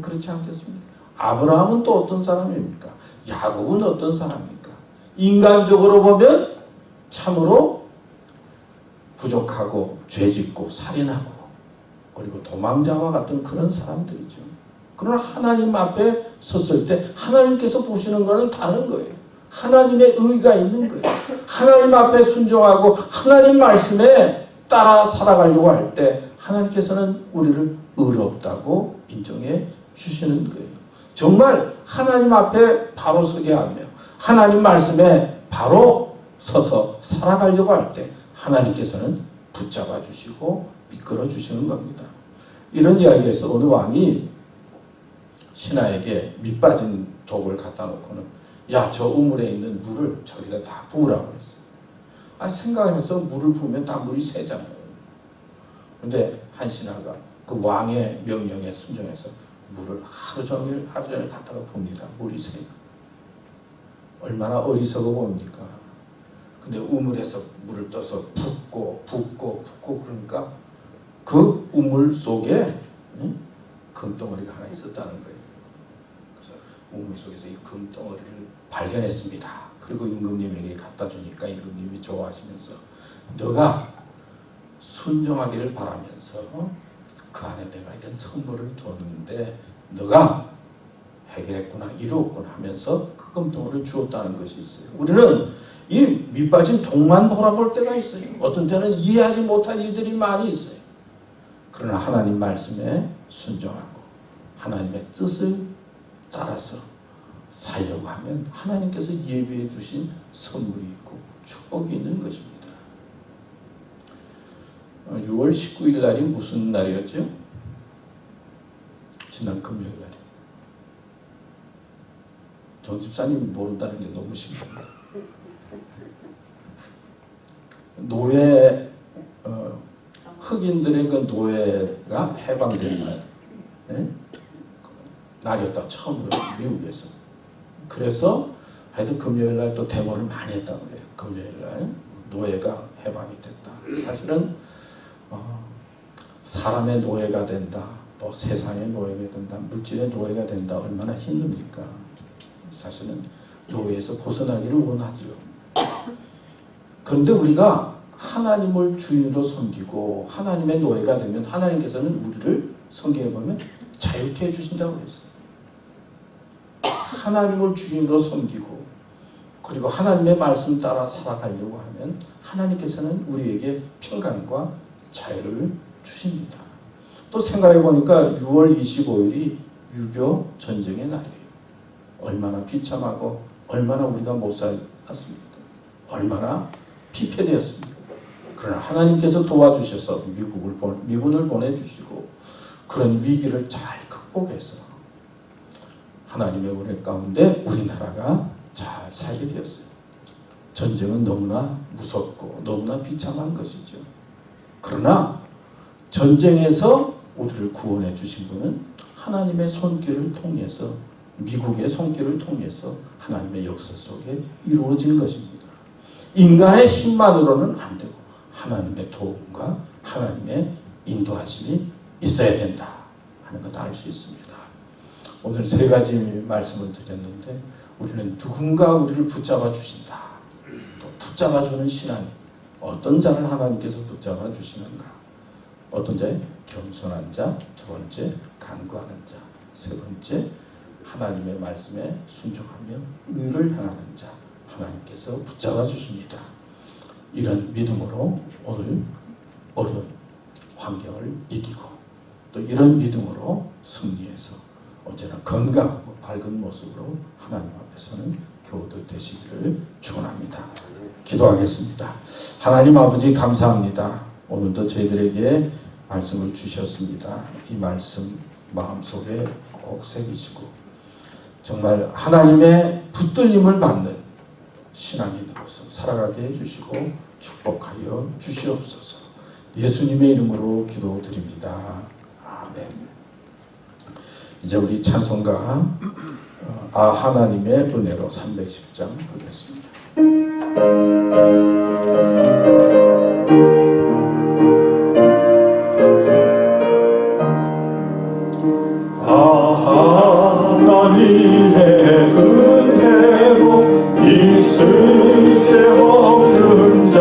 그렇지 않겠습니까? 아브라함은 또 어떤 사람입니까? 야곱은 어떤 사람입니까? 인간적으로 보면 참으로 부족하고 죄짓고 살인하고 그리고 도망자와 같은 그런 사람들이죠. 그러나 하나님 앞에 섰을 때 하나님께서 보시는 것은 다른 거예요. 하나님의 의가 있는 거예요. 하나님 앞에 순종하고 하나님 말씀에 따라 살아가려고 할 때 하나님께서는 우리를 의롭다고 인정해 주시는 거예요. 정말 하나님 앞에 바로 서게 하며 하나님 말씀에 바로 서서 살아가려고 할 때 하나님께서는 붙잡아 주시고 이끌어 주시는 겁니다. 이런 이야기에서 어느 왕이 신하에게 밑 빠진 독을 갖다 놓고는 야, 저 우물에 있는 물을 저기다 다 부으라고 했어요. 생각해서 물을 부으면 다 물이 새잖아요. 근데 한 신하가 그 왕의 명령에 순종해서 물을 하루 종일 갖다가 붑니다. 물이 새요. 얼마나 어리석어 보입니까? 근데 우물에서 물을 떠서 붓고 그러니까 그 우물 속에 금덩어리가 하나 있었다는 거예요. 그래서 우물 속에서 이 금덩어리를 발견했습니다. 그리고 임금님에게 갖다 주니까 임금님이 좋아하시면서 너가 순종하기를 바라면서 그 안에 내가 이런 선물을 두었는데 너가 해결했구나, 이루었구나 하면서 그 금덩어리를 주었다는 것이 있어요. 우리는 이 밑빠진 독만 바라볼 때가 있어요. 어떤 때는 이해하지 못할 일들이 많이 있어요. 그러나 하나님 말씀에 순종하고 하나님의 뜻을 따라서 살려고 하면 하나님께서 예비해 주신 선물이 있고 축복이 있는 것입니다. 6월 19일 날이 무슨 날이었죠? 지난 금요일 날이. 정 집사님이 모른다는 게 너무 신기합니다. 노예, 흑인들의 그 노예가 해방된 날, 날이었다. 처음으로 미국에서. 그래서 하여튼 금요일 날 또 데모를 많이 했다고 그래요. 금요일 날 노예가 해방이 됐다. 사실은 사람의 노예가 된다, 뭐 세상의 노예가 된다, 물질의 노예가 된다, 얼마나 힘듭니까? 사실은 노예에서 벗어나기를 원하죠. 그런데 우리가 하나님을 주인으로 섬기고 하나님의 노예가 되면 하나님께서는 우리를 성경에 보면 자유케 해주신다고 했어요. 하나님을 주인으로 섬기고 그리고 하나님의 말씀 따라 살아가려고 하면 하나님께서는 우리에게 평강과 자유를 주십니다. 또 생각해 보니까 6월 25일이 유교 전쟁의 날이에요. 얼마나 비참하고 얼마나 우리가 못 살았습니까? 얼마나 피폐되었습니까? 그러나 하나님께서 도와주셔서 미군을 보내주시고 그런 위기를 잘 극복해서 하나님의 은혜 가운데 우리나라가 잘 살게 되었어요. 전쟁은 너무나 무섭고 너무나 비참한 것이죠. 그러나 전쟁에서 우리를 구원해 주신 분은 하나님의 손길을 통해서 미국의 손길을 통해서 하나님의 역사 속에 이루어진 것입니다. 인간의 힘만으로는 안 되고 하나님의 도움과 하나님의 인도하심이 있어야 된다 하는 것을 알 수 있습니다. 오늘 세 가지 말씀을 드렸는데 우리는 누군가 우리를 붙잡아 주신다. 또 붙잡아 주는 신앙. 어떤 자를 하나님께서 붙잡아 주시는가? 어떤 자에? 겸손한 자. 두 번째, 간구하는 자. 세 번째, 하나님의 말씀에 순종하며 의를 행하는 자. 하나님께서 붙잡아 주십니다. 이런 믿음으로 오늘 어려운 환경을 이기고 또 이런 믿음으로 승리해서 언제나 건강하고 밝은 모습으로 하나님 앞에서는 교우들 되시기를 축원합니다. 기도하겠습니다. 하나님 아버지 감사합니다. 오늘도 저희들에게 말씀을 주셨습니다. 이 말씀 마음속에 꼭 새기시고 정말 하나님의 붙들림을 받는 신앙인으로서 살아가게 해주시고 축복하여 주시옵소서. 예수님의 이름으로 기도드립니다. 아멘. 이제 우리 찬송가 하나님의 은혜로 310장 부르겠습니다. 하나님의 은혜로 있을 데 없는 자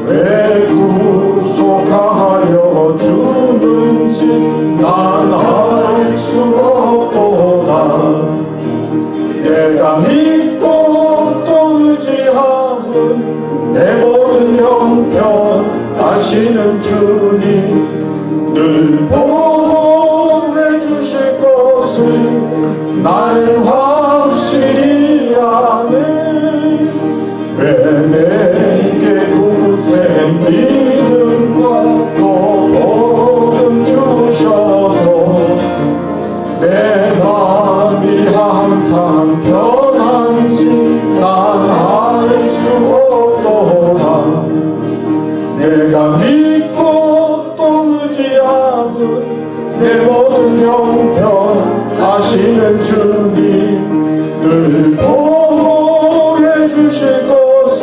왜 구속하여 주는지 난 알 수 없도다. 내가 믿고 또 의지하는 내 모든 형편 아시는 주님 늘 보호해 주실 것을 난 확실히 아네. 왜 내게 굳센 믿음과 또 복음 주셔서 내 세상 편한지 난 알 수 없도다. 내가 믿고 또 의지하는 내 모든 형편 아시는 주님 늘 보호해 주실 것을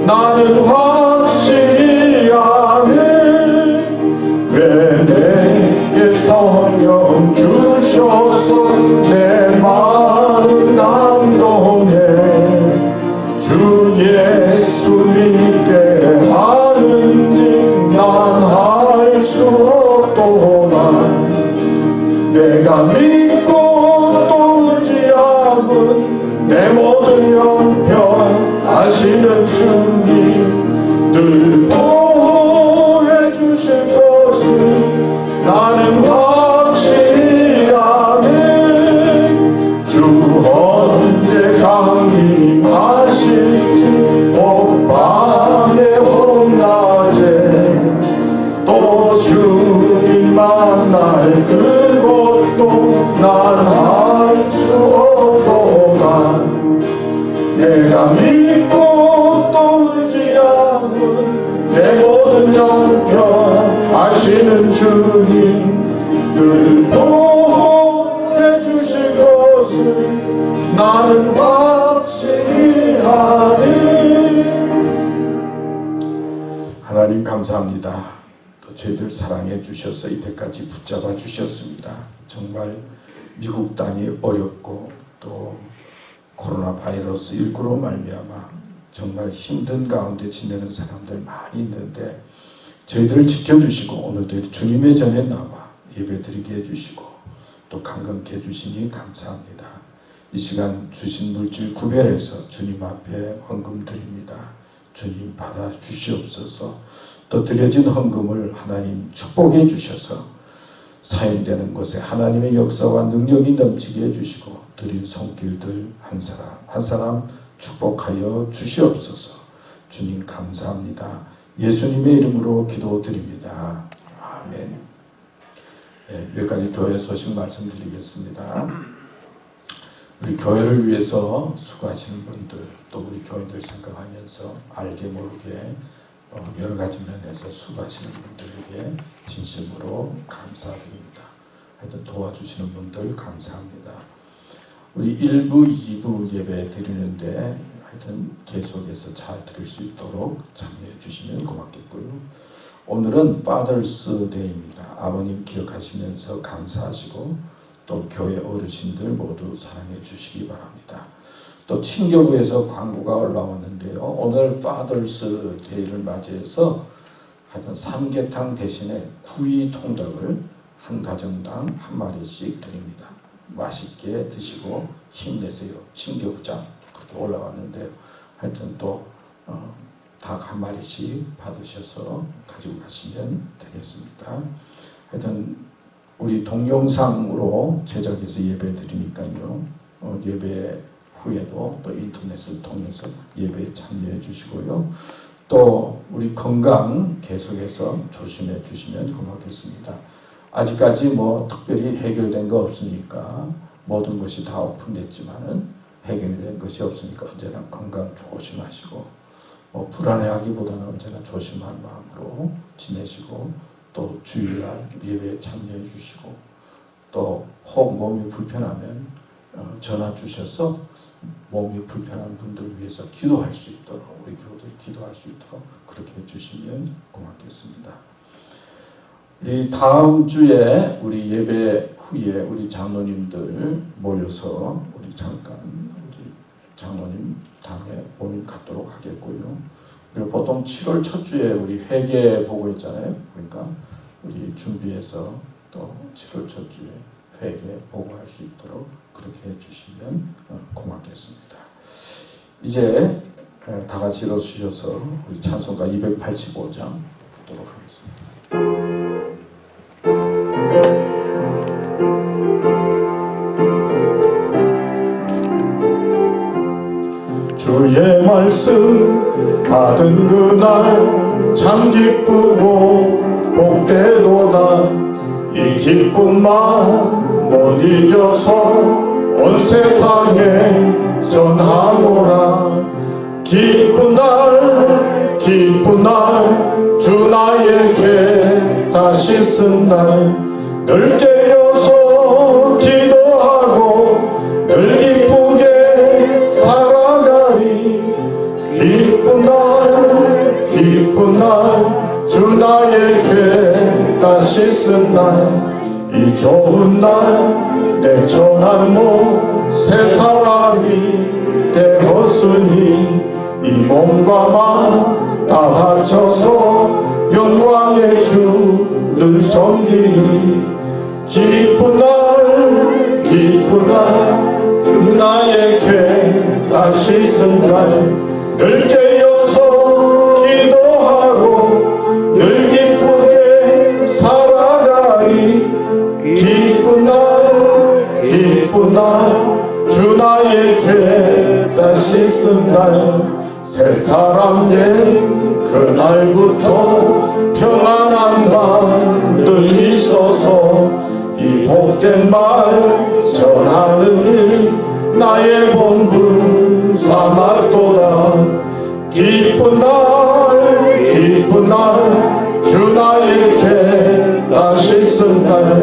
나는 확실히 아네. 왜 내게 성령 주셔서 내 마음 감동해 주 예수 믿게 하는지 난 알 수 없도다. 내가 믿고 또 의지하는 내 모든 형편 아시는 주님 늘 보호해 주실 것을 나는 확실히 아네. 주 언제 강림하실지 밤에 온낮에 또 주님 만날 그것도 난 알 수 없도다. 내가 믿고 또 의지하는 내 모든 형편 아시는 주님 늘 보호해 주실 것을 나는 확실히 하리. 하나님 감사합니다. 또 저희들 사랑해 주셔서 이때까지 붙잡아 주셨습니다. 정말 미국 땅이 어렵고 또 코로나 바이러스 19로 말미암아 정말 힘든 가운데 지내는 사람들 많이 있는데 저희들을 지켜주시고 오늘도 주님의 전에 나와 예배드리게 해주시고 또 강건케 해주시니 감사합니다. 이 시간 주신 물질 구별해서 주님 앞에 헌금 드립니다. 주님 받아 주시옵소서. 또 드려진 헌금을 하나님 축복해 주셔서 사용되는 곳에 하나님의 역사와 능력이 넘치게 해주시고 드린 손길들 한 사람 한 사람 축복하여 주시옵소서. 주님 감사합니다. 예수님의 이름으로 기도드립니다. 아멘. 네, 몇 가지 교회 소식 말씀드리겠습니다. 우리 교회를 위해서 수고하시는 분들 또 우리 교인들 생각하면서 알게 모르게 여러 가지 면에서 수고하시는 분들에게 진심으로 감사드립니다. 하여튼 도와주시는 분들 감사합니다. 우리 1부, 2부 예배 드리는데 하여튼 계속해서 잘 드릴 수 있도록 참여해 주시면 고맙겠고요. 오늘은 Father's Day입니다. 아버님 기억하시면서 감사하시고 또 교회 어르신들 모두 사랑해 주시기 바랍니다. 또 친교부에서 광고가 올라왔는데요. 오늘 Father's Day를 맞이해서 하여튼 삼계탕 대신에 구이 통닭을 한 가정당 한 마리씩 드립니다. 맛있게 드시고 힘내세요. 친교부장 그렇게 올라왔는데요. 하여튼 또 닭 한 마리씩 받으셔서 가지고 가시면 되겠습니다. 하여튼 우리 동영상으로 제작해서 예배 드리니까요. 예배 후에도 또 인터넷을 통해서 예배에 참여해 주시고요. 또 우리 건강 계속해서 조심해 주시면 고맙겠습니다. 아직까지 뭐 특별히 해결된 거 없으니까 모든 것이 다 오픈됐지만은 해결된 것이 없으니까 언제나 건강 조심하시고 불안해하기보다는 언제나 조심한 마음으로 지내시고 또 주일날 예배에 참여해 주시고 또 혹 몸이 불편하면 전화 주셔서 몸이 불편한 분들을 위해서 기도할 수 있도록 우리 교우들이 기도할 수 있도록 그렇게 해주시면 고맙겠습니다. 우리 다음 주에 우리 예배 후에 우리 장로님들 모여서 우리 잠깐 우리 장로님 다음에 모임 갖도록 하겠고요. 그리고 보통 7월 첫 주에 우리 회개 보고 있잖아요. 그러니까 우리 준비해서 또 7월 첫 주에 회개 보고할 수 있도록 그렇게 해주시면 고맙겠습니다. 이제 다 같이 일어서셔서 우리 찬송가 285장 듣도록 하겠습니다. 주의 말씀 받은 그날 참 기쁘고 복되도다. 이 기쁨만 못 이겨서 온 세상에 전하노라. 기쁜 날 기쁜 날 주 나의 죄 다 씻은 날 늘 깨어서 기도하고 늘 기쁘게 살아가리. 기쁜 날 주 나의 죄 다 씻은 날 이 좋은 날 내 전한 새 사람이 되었으니 이 몸과 마음 다 바쳐서 영광의 주를 섬기니. 기쁜 날 주 나의 죄 다 씻은 날 늘 깨어서 기도하고 늘 기쁘게 살아가리. 기쁜 날 주 나의 죄 다 씻은 날 새 사람 된 그날부터 평안한 밤 늘 있어서 이 복된 말 전하는 일 나의 본분 삼았도다. 기쁜 날 주 나의 죄 다 씻은 날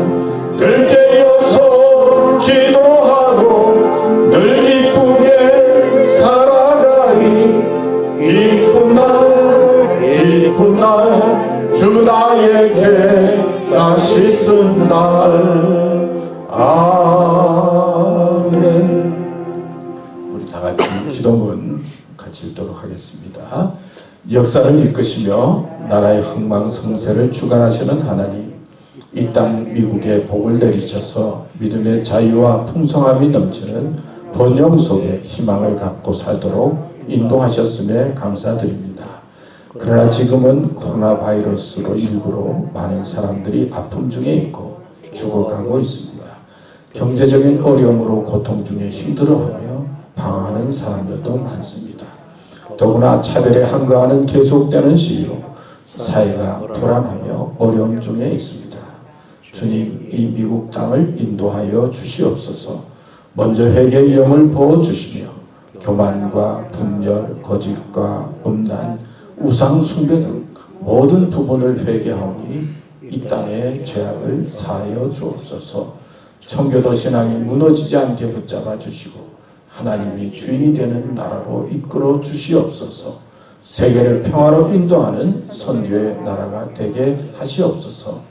늘 깨어서 기도하고 늘 기쁘게 살아가리. 기쁜 날 주 나의 죄 다 씻은 날. 아멘. 우리 다 같이 기도문 같이 읽도록 하겠습니다. 역사를 이끄시며 나라의 흥망성쇠를 주관하시는 하나님, 이 땅 미국에 복을 내리셔서 믿음의 자유와 풍성함이 넘치는 번영 속에 희망을 갖고 살도록 인도하셨음에 감사드립니다. 그러나 지금은 코로나 바이러스로 일부러 많은 사람들이 아픔 중에 있고 죽어가고 있습니다. 경제적인 어려움으로 고통 중에 힘들어하며 방황하는 사람들도 많습니다. 더구나 차별에 항거하는 계속되는 시기로 사회가 불안하며 어려움 중에 있습니다. 주님, 이 미국 땅을 인도하여 주시옵소서. 먼저 회개의 영을 부어주시며 교만과 분열, 거짓과 음란, 우상 숭배 등 모든 부분을 회개하오니 이 땅의 죄악을 사하여 주옵소서. 청교도 신앙이 무너지지 않게 붙잡아 주시고 하나님이 주인이 되는 나라로 이끌어 주시옵소서. 세계를 평화로 인도하는 선교의 나라가 되게 하시옵소서.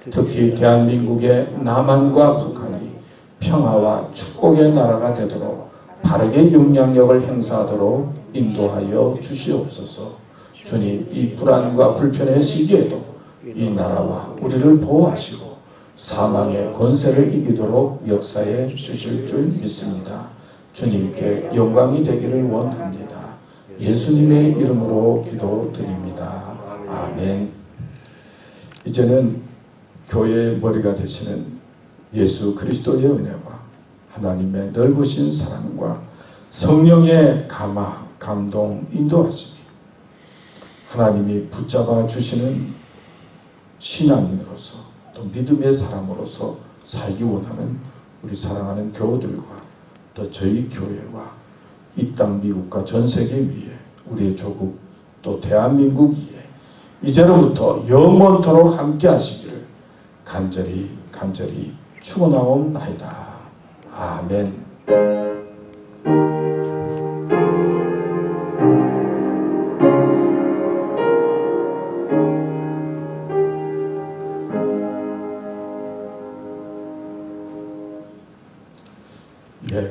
특히 대한민국의 남한과 북한이 평화와 축복의 나라가 되도록 바르게 영향력을 행사하도록 인도하여 주시옵소서. 주님, 이 불안과 불편의 시기에도 이 나라와 우리를 보호하시고 사망의 권세를 이기도록 역사해 주실 줄 믿습니다. 주님께 영광이 되기를 원합니다. 예수님의 이름으로 기도드립니다. 아멘. 이제는 교회의 머리가 되시는 예수 그리스도의 은혜와 하나님의 넓으신 사랑과 성령의 감화, 감동, 인도하심이 하나님이 붙잡아 주시는 신앙인으로서 또 믿음의 사람으로서 살기 원하는 우리 사랑하는 교우들과 또 저희 교회와 이 땅 미국과 전 세계 위에 우리의 조국 또 대한민국 위에 이제로부터 영원토록 함께 하시기를 간절히 축원하옵나이다. 아멘.